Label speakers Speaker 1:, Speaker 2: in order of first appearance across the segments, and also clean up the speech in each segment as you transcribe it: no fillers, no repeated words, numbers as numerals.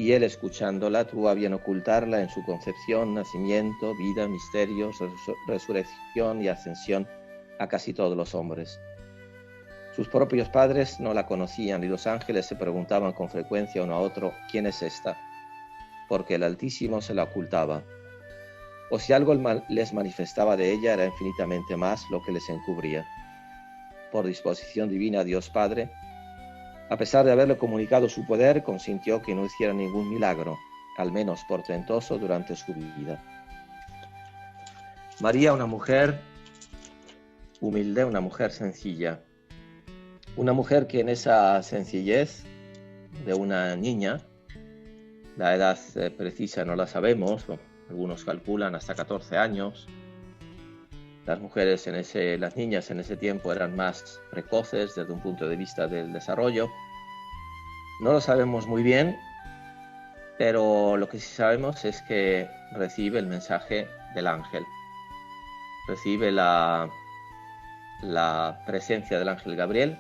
Speaker 1: y él, escuchándola, tuvo a bien ocultarla en su concepción, nacimiento, vida, misterios, resurrección y ascensión a casi todos los hombres. Sus propios padres no la conocían y los ángeles se preguntaban con frecuencia uno a otro: ¿quién es esta? Porque el Altísimo se la ocultaba. O si algo les manifestaba de ella, era infinitamente más lo que les encubría. Por disposición divina, Dios Padre, a pesar de haberle comunicado su poder, consintió que no hiciera ningún milagro, al menos portentoso, durante su vida. María, una mujer humilde, una mujer sencilla, una mujer que en esa sencillez de una niña, la edad precisa no la sabemos, algunos calculan hasta 14 años, las niñas en ese tiempo eran más precoces desde un punto de vista del desarrollo. No lo sabemos muy bien, pero lo que sí sabemos es que recibe el mensaje del ángel. Recibe la presencia del ángel Gabriel,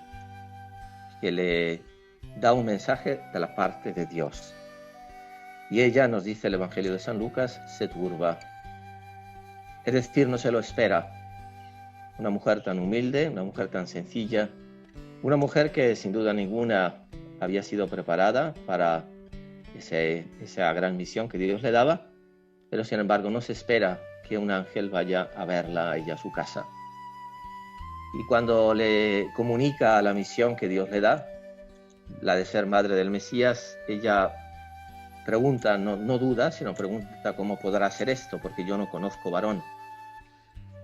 Speaker 1: que le da un mensaje de la parte de Dios. Y ella, nos dice el Evangelio de San Lucas, se turba. Es decir, no se lo espera. Una mujer tan humilde, una mujer tan sencilla, una mujer que sin duda ninguna había sido preparada para esa gran misión que Dios le daba, pero sin embargo no se espera que un ángel vaya a verla a ella a su casa. Y cuando le comunica la misión que Dios le da, la de ser madre del Mesías, ella pregunta, no duda, sino pregunta cómo podrá hacer esto, porque yo no conozco varón.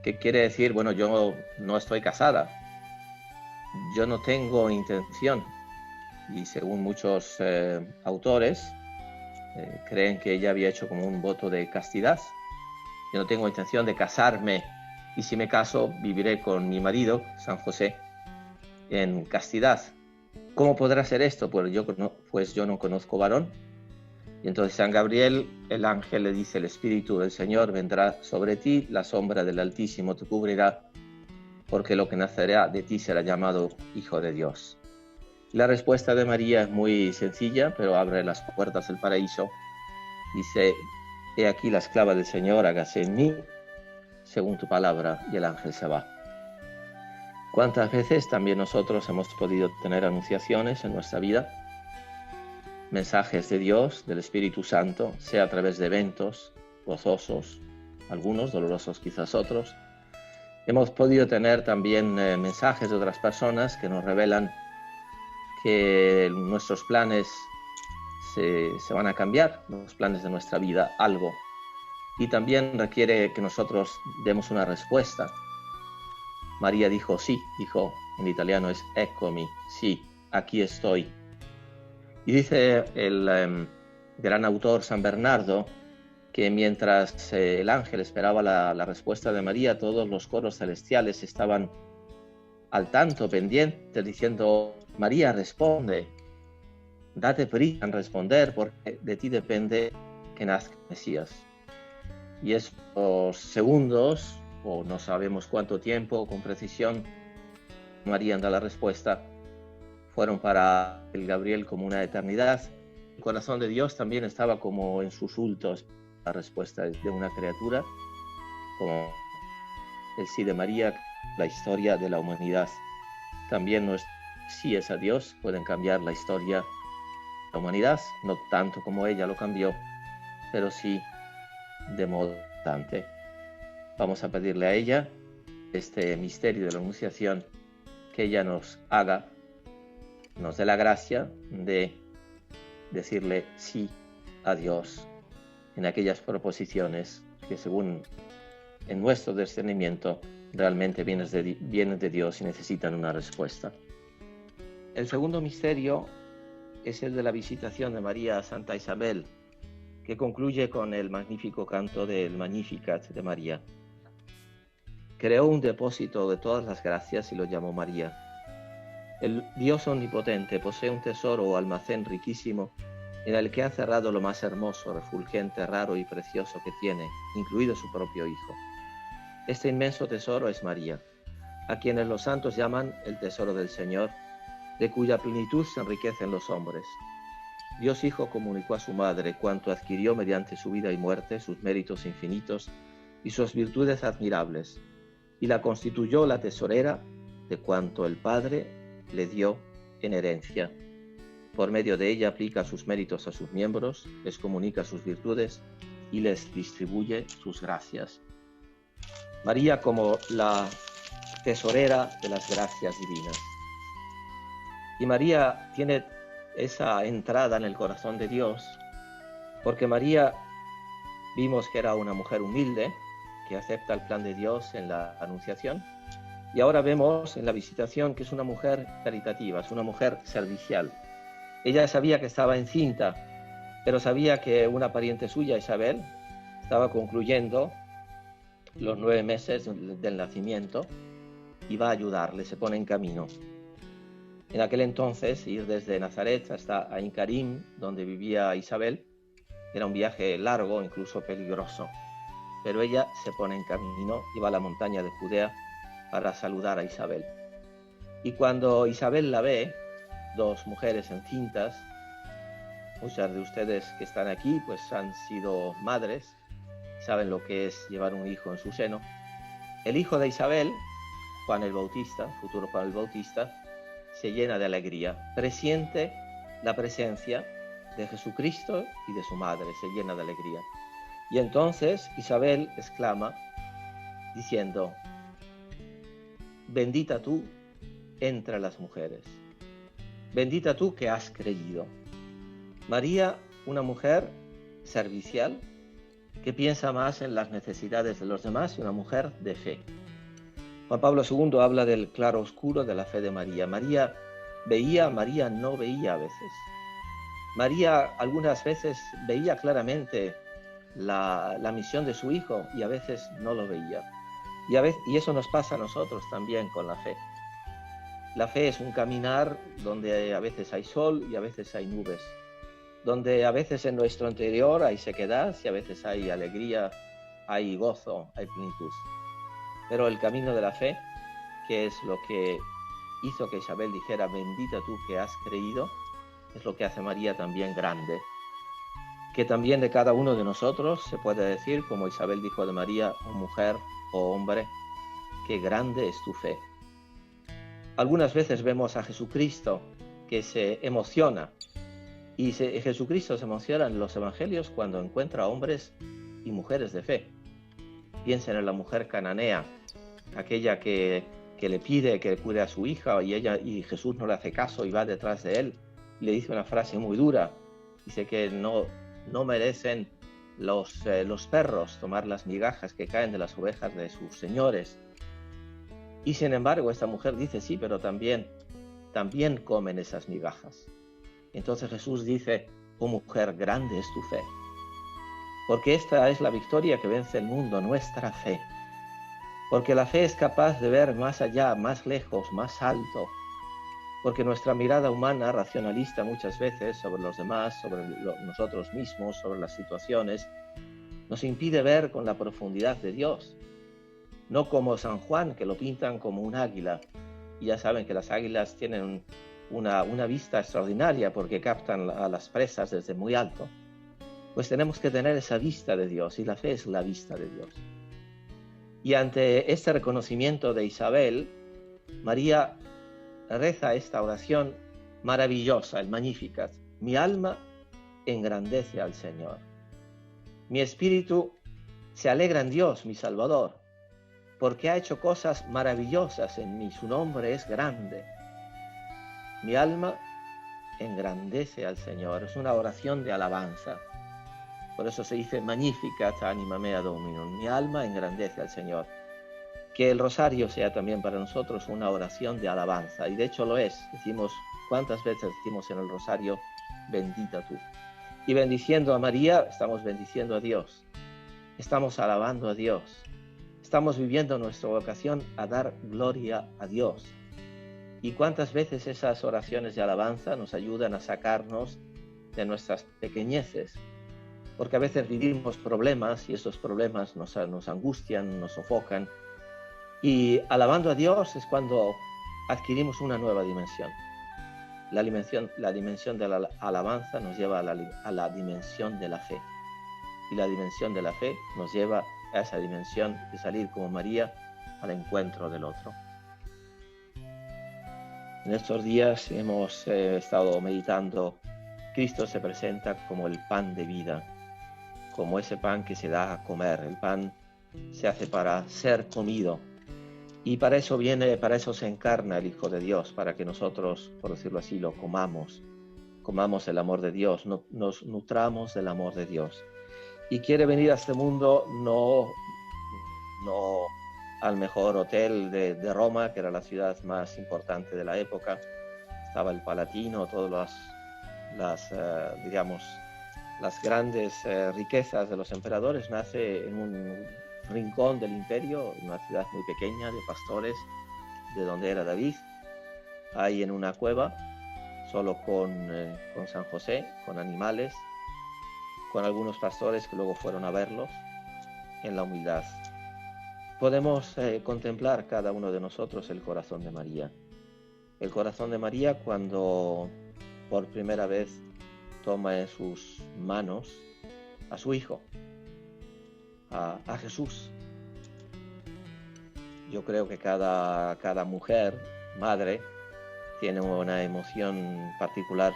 Speaker 1: ¿Qué quiere decir? Bueno, yo no estoy casada, yo no tengo intención. Y según muchos autores, creen que ella había hecho como un voto de castidad. Yo no tengo intención de casarme, y si me caso, viviré con mi marido, San José, en castidad. ¿Cómo podrá ser esto? Pues yo no conozco varón. Y entonces San Gabriel, el ángel, le dice: el Espíritu del Señor vendrá sobre ti, la sombra del Altísimo te cubrirá, porque lo que nacerá de ti será llamado Hijo de Dios. La respuesta de María es muy sencilla, pero abre las puertas del paraíso. Dice: he aquí la esclava del Señor, hágase en mí según tu palabra, y el ángel se va. ¿Cuántas veces también nosotros hemos podido tener anunciaciones en nuestra vida? Mensajes de Dios, del Espíritu Santo, sea a través de eventos gozosos, algunos dolorosos quizás otros. Hemos podido tener también mensajes de otras personas que nos revelan que nuestros planes se van a cambiar, los planes de nuestra vida, algo. Y también requiere que nosotros demos una respuesta. María dijo sí, en italiano es eccomi, sí, aquí estoy. Y dice el gran autor San Bernardo que mientras el ángel esperaba la respuesta de María, todos los coros celestiales estaban al tanto, pendientes, diciendo: María, responde, date prisa en responder, porque de ti depende que nazca el Mesías. Y esos segundos, o no sabemos cuánto tiempo con precisión, María da la respuesta, fueron para el Gabriel como una eternidad. El corazón de Dios también estaba como en susurros la respuesta de una criatura, como el sí de María, la historia de la humanidad. También nuestros síes a Dios pueden cambiar la historia de la humanidad, no tanto como ella lo cambió, pero sí de modo importante. Vamos a pedirle a ella este misterio de la Anunciación, que ella nos dé la gracia de decirle sí a Dios en aquellas proposiciones que, según en nuestro discernimiento, realmente vienen de Dios y necesitan una respuesta. El segundo misterio es el de la visitación de María a Santa Isabel, que concluye con el magnífico canto del Magnificat de María. Creó un depósito de todas las gracias y lo llamó María. El Dios omnipotente posee un tesoro o almacén riquísimo en el que ha cerrado lo más hermoso, refulgente, raro y precioso que tiene, incluido su propio Hijo. Este inmenso tesoro es María, a quienes los santos llaman el tesoro del Señor, de cuya plenitud se enriquecen los hombres. Dios Hijo comunicó a su madre cuanto adquirió mediante su vida y muerte, sus méritos infinitos y sus virtudes admirables, y la constituyó la tesorera de cuanto el Padre le dio en herencia. Por medio de ella aplica sus méritos a sus miembros, les comunica sus virtudes y les distribuye sus gracias. María como la tesorera de las gracias divinas. Y María tiene esa entrada en el corazón de Dios, porque María vimos que era una mujer humilde, que acepta el plan de Dios en la Anunciación, y ahora vemos en la Visitación que es una mujer caritativa, es una mujer servicial. Ella sabía que estaba encinta, pero sabía que una pariente suya, Isabel, estaba concluyendo los 9 meses del nacimiento y va a ayudarle, se pone en camino. En aquel entonces, ir desde Nazaret hasta Ain Karim, donde vivía Isabel, era un viaje largo, incluso peligroso. Pero ella se pone en camino y va a la montaña de Judea para saludar a Isabel. Y cuando Isabel la ve, 2 mujeres encintas, muchas de ustedes que están aquí pues han sido madres, saben lo que es llevar un hijo en su seno. El hijo de Isabel, Juan el Bautista, futuro Juan el Bautista, se llena de alegría, presiente la presencia de Jesucristo y de su madre, se llena de alegría. Y entonces Isabel exclama diciendo: bendita tú entre las mujeres, bendita tú que has creído. María, una mujer servicial, que piensa más en las necesidades de los demás, y una mujer de fe. Juan Pablo II habla del claro oscuro de la fe de María. María veía, María no veía a veces. María algunas veces veía claramente la misión de su hijo y a veces no lo veía. Y eso nos pasa a nosotros también con la fe. La fe es un caminar donde a veces hay sol y a veces hay nubes, donde a veces en nuestro interior hay sequedad y a veces hay alegría, hay gozo, hay plenitud. Pero el camino de la fe, que es lo que hizo que Isabel dijera bendita tú que has creído, es lo que hace María también grande. Que también de cada uno de nosotros se puede decir, como Isabel dijo de María, o mujer o hombre, qué grande es tu fe. Algunas veces vemos a Jesucristo que se emociona, y Jesucristo se emociona en los evangelios cuando encuentra hombres y mujeres de fe. Piensen en la mujer cananea, aquella que le pide que cuide a su hija y Jesús no le hace caso y va detrás de él. Le dice una frase muy dura, dice que no merecen los perros tomar las migajas que caen de las ovejas de sus señores. Y sin embargo esta mujer dice sí, pero también comen esas migajas. Entonces Jesús dice: oh mujer, grande es tu fe. Porque esta es la victoria que vence el mundo, nuestra fe. Porque la fe es capaz de ver más allá, más lejos, más alto. Porque nuestra mirada humana, racionalista muchas veces sobre los demás, sobre nosotros mismos, sobre las situaciones, nos impide ver con la profundidad de Dios. No como San Juan, que lo pintan como un águila. Y ya saben que las águilas tienen una vista extraordinaria porque captan a las presas desde muy alto. Pues tenemos que tener esa vista de Dios, y la fe es la vista de Dios. Y ante este reconocimiento de Isabel, María reza esta oración maravillosa, el Magnificat. Mi alma engrandece al Señor. Mi espíritu se alegra en Dios, mi Salvador, porque ha hecho cosas maravillosas en mí. Su nombre es grande. Mi alma engrandece al Señor. Es una oración de alabanza. Por eso se dice Magnificat anima mea Dominum. Mi alma engrandece al Señor. Que el rosario sea también para nosotros una oración de alabanza. Y de hecho lo es. Decimos, ¿cuántas veces decimos en el rosario bendita tú? Y bendiciendo a María, estamos bendiciendo a Dios. Estamos alabando a Dios. Estamos viviendo nuestra vocación a dar gloria a Dios. Y cuántas veces esas oraciones de alabanza nos ayudan a sacarnos de nuestras pequeñeces. Porque a veces vivimos problemas y esos problemas nos angustian, nos sofocan. Y alabando a Dios es cuando adquirimos una nueva dimensión. La dimensión de la alabanza nos lleva a la dimensión de la fe. Y la dimensión de la fe nos lleva a esa dimensión de salir como María al encuentro del otro. En estos días hemos estado meditando. Cristo se presenta como el pan de vida, como ese pan que se da a comer. El pan se hace para ser comido. Y para eso se encarna el Hijo de Dios, para que nosotros, por decirlo así, lo comamos el amor de Dios, nos nutramos del amor de Dios. Y quiere venir a este mundo no al mejor hotel de Roma, que era la ciudad más importante de la época. Estaba el Palatino, todas las grandes riquezas de los emperadores. Nace en un rincón del imperio, en una ciudad muy pequeña de pastores, de donde era David, ahí en una cueva, solo con San José, con animales, con algunos pastores que luego fueron a verlos en la humildad. Podemos contemplar cada uno de nosotros el corazón de María. El corazón de María cuando por primera vez toma en sus manos a su hijo, a Jesús. Yo creo que cada mujer, madre, tiene una emoción particular,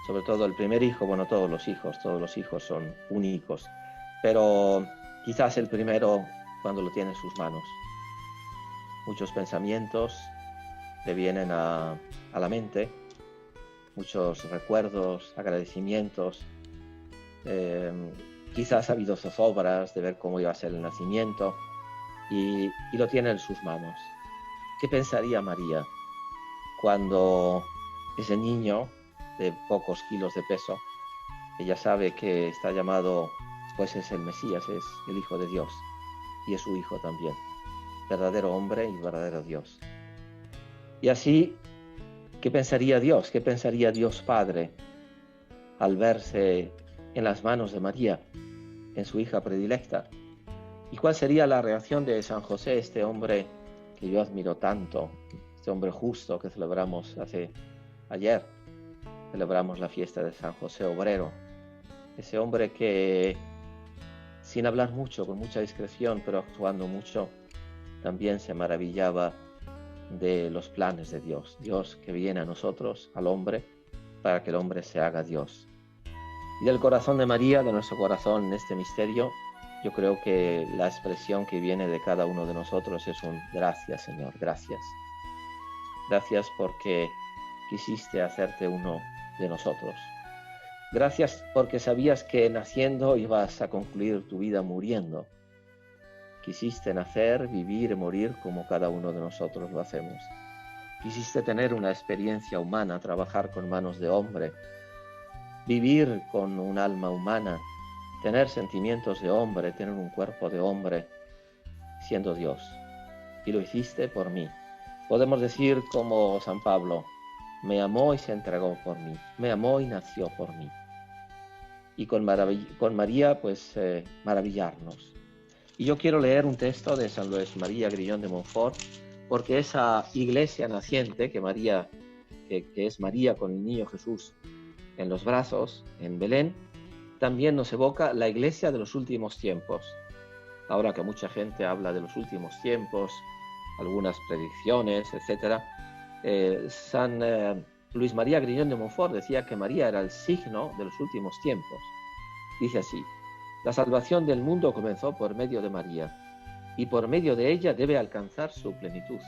Speaker 1: sobre todo el primer hijo. Bueno, todos los hijos son únicos, pero quizás el primero cuando lo tiene en sus manos. Muchos pensamientos le vienen a la mente, muchos recuerdos, agradecimientos, quizás ha habido zozobras de ver cómo iba a ser el nacimiento, y lo tiene en sus manos. ¿Qué pensaría María cuando ese niño de pocos kilos de peso, ella sabe que está llamado, pues es el Mesías, es el Hijo de Dios, y es su hijo también, verdadero hombre y verdadero Dios? Y así, ¿qué pensaría Dios? ¿Qué pensaría Dios Padre al verse en las manos de María, en su hija predilecta? ¿Y cuál sería la reacción de San José, este hombre que yo admiro tanto, este hombre justo que celebramos ayer? Celebramos la fiesta de San José Obrero, ese hombre que, sin hablar mucho, con mucha discreción, pero actuando mucho, también se maravillaba de los planes de Dios. Dios que viene a nosotros, al hombre, para que el hombre se haga Dios. Y del corazón de María, de nuestro corazón en este misterio, yo creo que la expresión que viene de cada uno de nosotros es un gracias, Señor, gracias. Gracias porque quisiste hacerte uno de nosotros. Gracias porque sabías que naciendo ibas a concluir tu vida muriendo. Quisiste nacer, vivir y morir como cada uno de nosotros lo hacemos. Quisiste tener una experiencia humana, trabajar con manos de hombre, vivir con un alma humana, tener sentimientos de hombre, tener un cuerpo de hombre, siendo Dios. Y lo hiciste por mí. Podemos decir como San Pablo, me amó y se entregó por mí, me amó y nació por mí. Y con María, pues maravillarnos. Y yo quiero leer un texto de San Luis María Grillón de Montfort, porque esa iglesia naciente que es María con el niño Jesús en los brazos, en Belén, también nos evoca la iglesia de los últimos tiempos. Ahora que mucha gente habla de los últimos tiempos, algunas predicciones, etc., San Luis María Grillón de Montfort decía que María era el signo de los últimos tiempos. Dice así: la salvación del mundo comenzó por medio de María, y por medio de ella debe alcanzar su plenitud.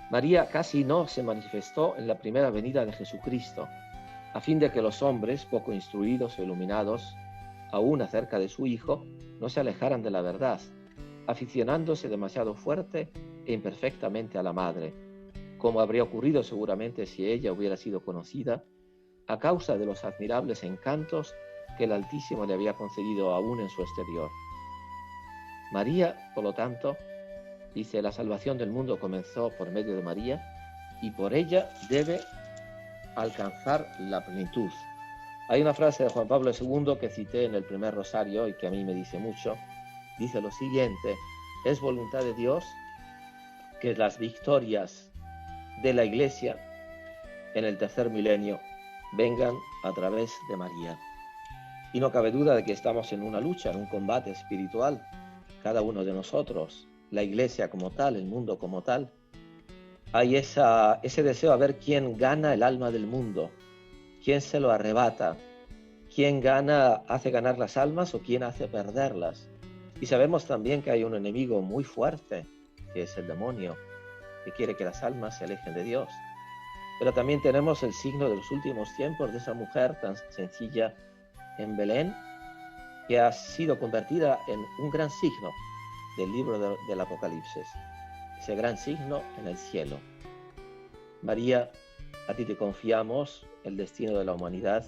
Speaker 1: María casi no se manifestó en la primera venida de Jesucristo, a fin de que los hombres, poco instruidos o iluminados, aún acerca de su Hijo, no se alejaran de la verdad, aficionándose demasiado fuerte e imperfectamente a la Madre, como habría ocurrido seguramente si ella hubiera sido conocida, a causa de los admirables encantos que el Altísimo le había concedido aún en su exterior. María, por lo tanto, dice, la salvación del mundo comenzó por medio de María, y por ella debe alcanzar la plenitud. Hay una frase de Juan Pablo II que cité en el primer rosario y que a mí me dice mucho. Dice lo siguiente: es voluntad de Dios que las victorias de la Iglesia en el tercer milenio vengan a través de María. Y no cabe duda de que estamos en una lucha, en un combate espiritual, cada uno de nosotros, la Iglesia como tal, el mundo como tal. Hay ese deseo a ver quién gana el alma del mundo, quién se lo arrebata, quién hace ganar las almas o quién hace perderlas. Y sabemos también que hay un enemigo muy fuerte, que es el demonio, que quiere que las almas se alejen de Dios. Pero también tenemos el signo de los últimos tiempos de esa mujer tan sencilla en Belén, que ha sido convertida en un gran signo del libro del Apocalipsis, ese gran signo en el cielo. María, a ti te confiamos el destino de la humanidad.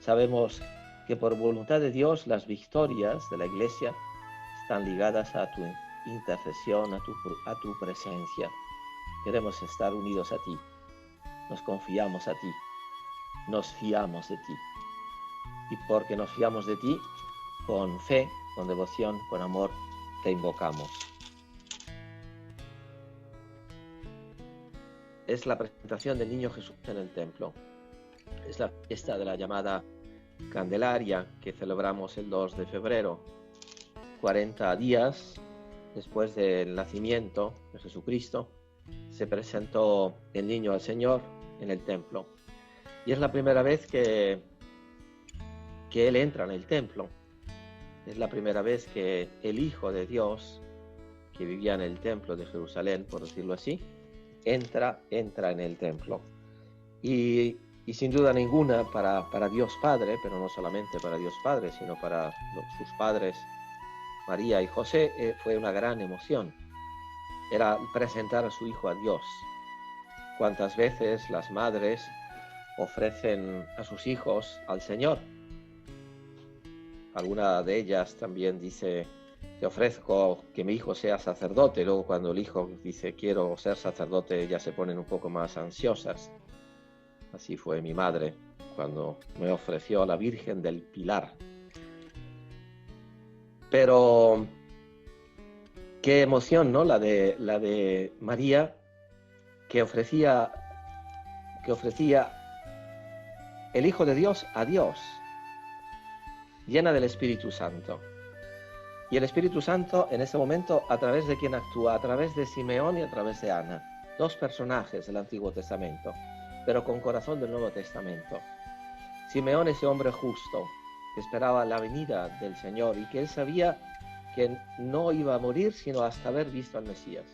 Speaker 1: Sabemos que por voluntad de Dios las victorias de la Iglesia están ligadas a tu intercesión, a tu presencia. Queremos estar unidos a ti, nos confiamos a ti, nos fiamos de ti. Y porque nos fiamos de ti, con fe, con devoción, con amor, te invocamos. Es la presentación del niño Jesús en el templo. Es la fiesta de la llamada Candelaria que celebramos el 2 de febrero, 40 días después del nacimiento de Jesucristo. Se presentó el niño al Señor en el templo. Y es la primera vez que Él entra en el templo. Es la primera vez que el Hijo de Dios, que vivía en el templo de Jerusalén, por decirlo así, entra en el templo. Y sin duda ninguna para Dios Padre, pero no solamente para Dios Padre, sino para sus padres, María y José, fue una gran emoción. Era presentar a su hijo a Dios. ¿Cuántas veces las madres ofrecen a sus hijos al Señor? Alguna de ellas también dice: te ofrezco que mi hijo sea sacerdote. Luego cuando el hijo dice quiero ser sacerdote, ya se ponen un poco más ansiosas. Así fue mi madre cuando me ofreció a la Virgen del Pilar. Pero qué emoción, ¿no? La de María, que ofrecía el Hijo de Dios a Dios, llena del Espíritu Santo. Y el Espíritu Santo en ese momento, ¿a través de quién actúa? A través de Simeón y a través de Ana, dos personajes del Antiguo Testamento, pero con corazón del Nuevo Testamento. Simeón, ese hombre justo, que esperaba la venida del Señor y que él sabía que no iba a morir sino hasta haber visto al Mesías.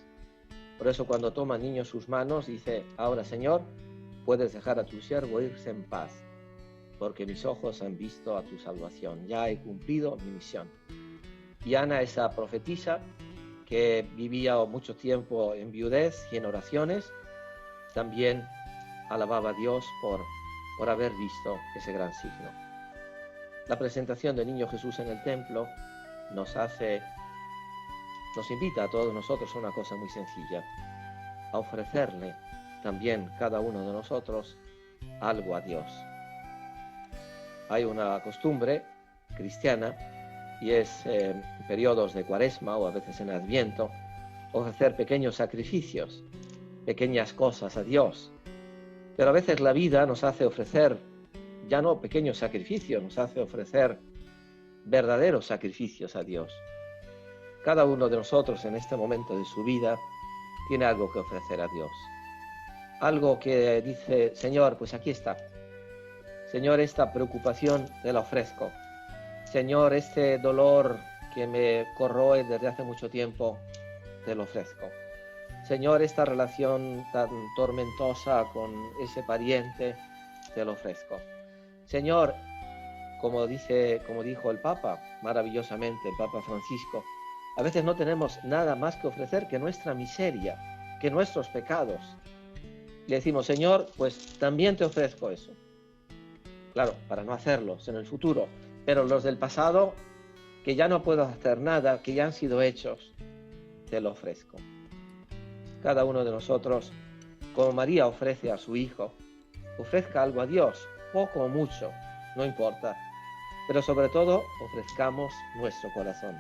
Speaker 1: Por eso cuando toma al niño en sus manos dice: ahora, Señor, puedes dejar a tu siervo irse en paz, porque mis ojos han visto a tu salvación, ya he cumplido mi misión. Y Ana, esa profetisa que vivía mucho tiempo en viudez y en oraciones, también alababa a Dios por haber visto ese gran signo. La presentación del niño Jesús en el templo nos invita a todos nosotros a una cosa muy sencilla: a ofrecerle también cada uno de nosotros algo a Dios. Hay una costumbre cristiana, y es en periodos de Cuaresma o a veces en Adviento, ofrecer pequeños sacrificios, pequeñas cosas a Dios. Pero a veces la vida nos hace ofrecer ya no pequeños sacrificios, nos hace ofrecer verdaderos sacrificios a Dios. Cada uno de nosotros en este momento de su vida tiene algo que ofrecer a Dios. Algo que dice: Señor, pues aquí está. Señor, esta preocupación te la ofrezco. Señor, este dolor que me corroe desde hace mucho tiempo, te lo ofrezco. Señor, esta relación tan tormentosa con ese pariente, te lo ofrezco. Señor, como dijo el Papa, maravillosamente, el Papa Francisco, a veces no tenemos nada más que ofrecer que nuestra miseria, que nuestros pecados. Le decimos: Señor, pues también te ofrezco eso. Claro, para no hacerlos en el futuro, pero los del pasado, que ya no puedo hacer nada, que ya han sido hechos, te lo ofrezco. Cada uno de nosotros, como María ofrece a su hijo, ofrezca algo a Dios, poco o mucho, no importa, pero sobre todo ofrezcamos nuestro corazón,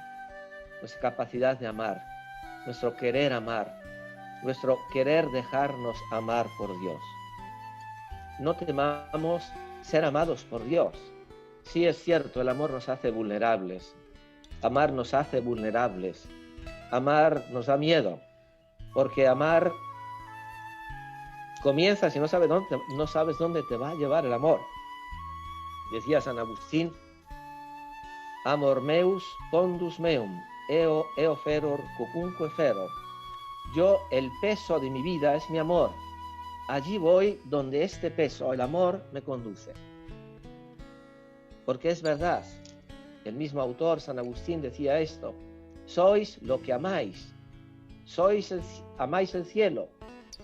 Speaker 1: nuestra capacidad de amar, nuestro querer amar, nuestro querer dejarnos amar por Dios. no temamos ser amados por Dios. Sí, es cierto, el amor nos hace vulnerables. Amar nos hace vulnerables. Amar nos da miedo, porque amar comienza si no sabes dónde te va a llevar el amor. Decía San Agustín: amor meus pondus meum, eo feror cucunque feror. Yo, el peso de mi vida es mi amor. Allí voy donde este peso, el amor, me conduce. Porque es verdad, el mismo autor, San Agustín, decía esto: sois lo que amáis. Amáis el cielo,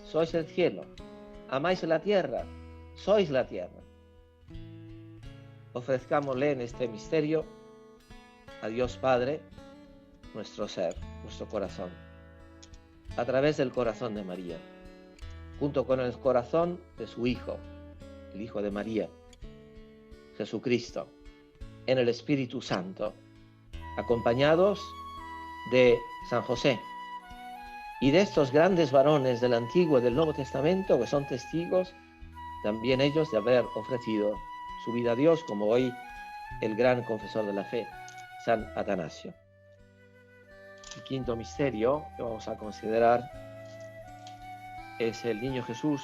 Speaker 1: sois el cielo. Amáis la tierra, sois la tierra. Ofrezcámosle en este misterio a Dios Padre nuestro ser, nuestro corazón, a través del corazón de María, junto con el corazón de su Hijo, el Hijo de María, Jesucristo, en el Espíritu Santo, acompañados de San José y de estos grandes varones del Antiguo y del Nuevo Testamento, que son testigos también ellos de haber ofrecido su vida a Dios, como hoy el gran confesor de la fe, San Atanasio. El quinto misterio que vamos a considerar es el niño Jesús,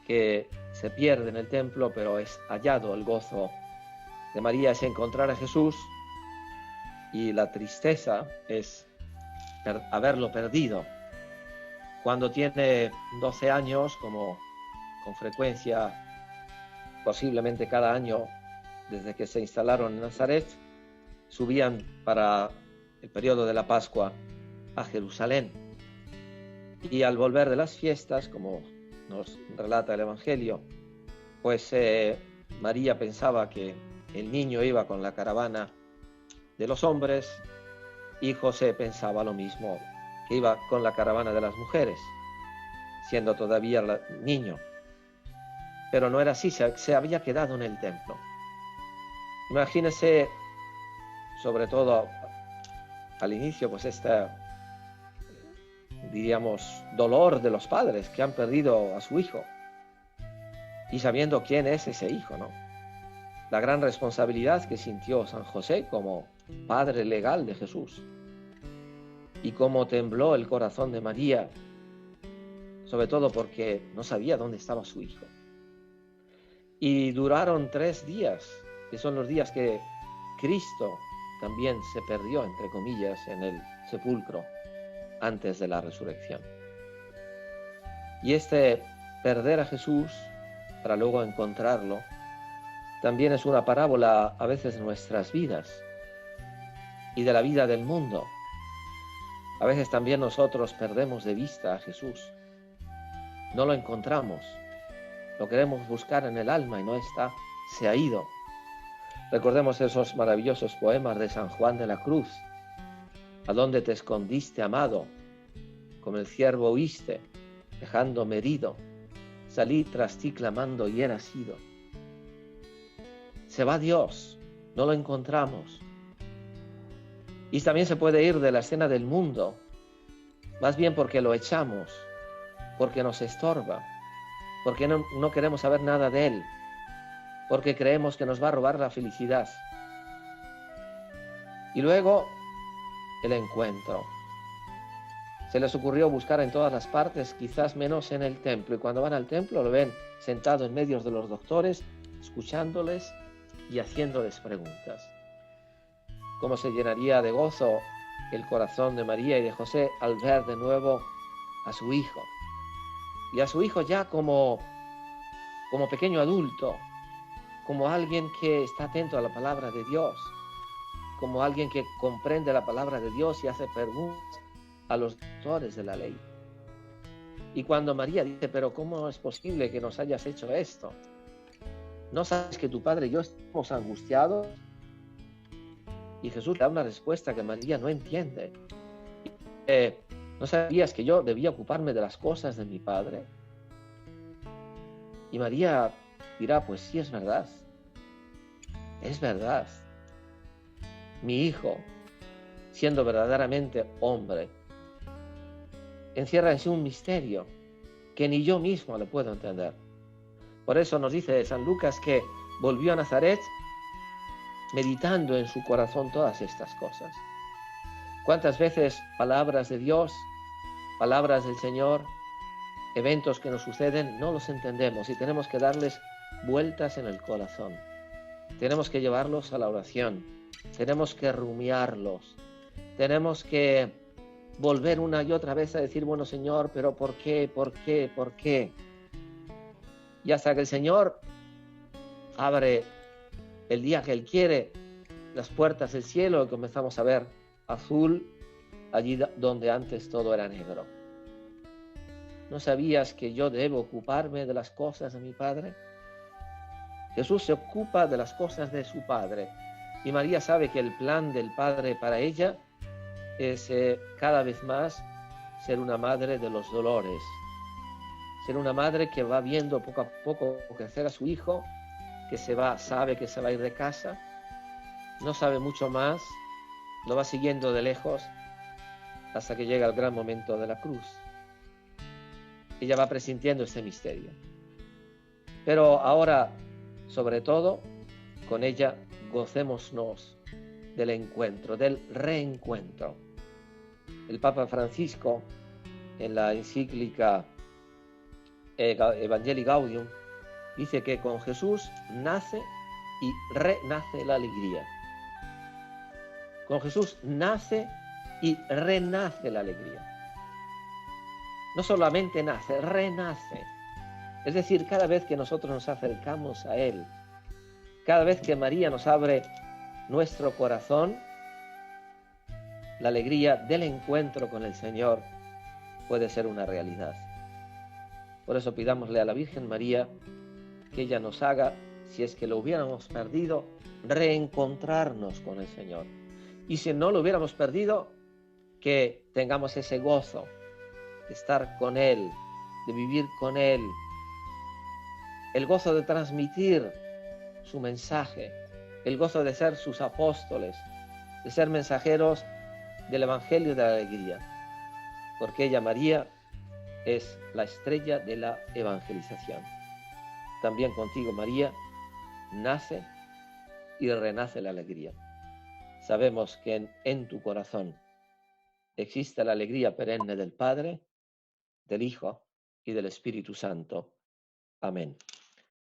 Speaker 1: que se pierde en el templo, pero es hallado. El gozo de María es encontrar a Jesús, y la tristeza es haberlo perdido. Cuando tiene 12 años, como con frecuencia, posiblemente cada año, desde que se instalaron en Nazaret, subían para el periodo de la Pascua a Jerusalén. Y al volver de las fiestas, como nos relata el Evangelio, pues María pensaba que el niño iba con la caravana de los hombres, y José pensaba lo mismo, que iba con la caravana de las mujeres, siendo todavía niño. Pero no era así, se había quedado en el templo. Imagínese, sobre todo al inicio, pues diríamos, dolor de los padres que han perdido a su hijo, y sabiendo quién es ese hijo, ¿no? La gran responsabilidad que sintió San José como padre legal de Jesús, y cómo tembló el corazón de María, sobre todo porque no sabía dónde estaba su hijo. Y duraron 3 días, que son los días que Cristo también se perdió, entre comillas, en el sepulcro antes de la resurrección. Y perder a Jesús para luego encontrarlo también es una parábola a veces de nuestras vidas y de la vida del mundo. A veces también nosotros perdemos de vista a Jesús. No lo encontramos. Lo queremos buscar en el alma y no está, se ha ido. Recordemos esos maravillosos poemas de San Juan de la Cruz. ¿A dónde te escondiste, amado? Como el ciervo huiste, dejándome herido. Salí tras ti clamando y eras ido. Se va Dios, no lo encontramos. Y también se puede ir de la escena del mundo, más bien porque lo echamos, porque nos estorba, porque no queremos saber nada de él, porque creemos que nos va a robar la felicidad. Y luego el encuentro. Se les ocurrió buscar en todas las partes, quizás menos en el templo, y cuando van al templo lo ven sentado en medio de los doctores, escuchándoles y haciéndoles preguntas. Cómo se llenaría de gozo el corazón de María y de José al ver de nuevo a su hijo. Y a su hijo ya como pequeño adulto, como alguien que está atento a la palabra de Dios, como alguien que comprende la palabra de Dios y hace preguntas a los doctores de la ley. Y cuando María dice: pero ¿cómo es posible que nos hayas hecho esto? ¿No sabes que tu padre y yo estamos angustiados? Y Jesús le da una respuesta que María no entiende. ¿No sabías que yo debía ocuparme de las cosas de mi padre? Y María dirá: pues sí, es verdad. Es verdad. Mi hijo, siendo verdaderamente hombre, encierra en sí un misterio que ni yo mismo le puedo entender. Por eso nos dice San Lucas que volvió a Nazaret meditando en su corazón todas estas cosas. ¿Cuántas veces palabras de Dios, palabras del Señor, eventos que nos suceden, no los entendemos y tenemos que darles vueltas en el corazón? Tenemos que llevarlos a la oración, tenemos que rumiarlos, tenemos que volver una y otra vez a decir, bueno, Señor, pero ¿por qué? ¿Por qué? ¿Por qué? Y hasta que el Señor abre el día que Él quiere las puertas del cielo y comenzamos a ver azul allí donde antes todo era negro. ¿No sabías que yo debo ocuparme de las cosas de mi Padre? Jesús se ocupa de las cosas de su Padre y María sabe que el plan del Padre para ella es cada vez más ser una madre de los dolores, ser una madre que va viendo poco a poco crecer a su hijo, que sabe que se va a ir de casa, no sabe mucho más, lo va siguiendo de lejos hasta que llega el gran momento de la cruz. Ella va presintiendo este misterio. Pero ahora, sobre todo, con ella gocémonos del encuentro, del reencuentro. El Papa Francisco, en la encíclica Evangelii Gaudium, dice que con Jesús nace y renace la alegría. Con Jesús nace y renace la alegría. No solamente nace, renace. Es decir, cada vez que nosotros nos acercamos a Él, cada vez que María nos abre nuestro corazón, la alegría del encuentro con el Señor puede ser una realidad. Por eso pidámosle a la Virgen María que ella nos haga, si es que lo hubiéramos perdido, reencontrarnos con el Señor. Y si no lo hubiéramos perdido, que tengamos ese gozo de estar con Él, de vivir con Él, el gozo de transmitir su mensaje, el gozo de ser sus apóstoles, de ser mensajeros del Evangelio de la alegría, porque ella, María, es la estrella de la evangelización. También contigo, María, nace y renace la alegría. Sabemos que en tu corazón existe la alegría perenne del Padre, del Hijo y del Espíritu Santo. Amén.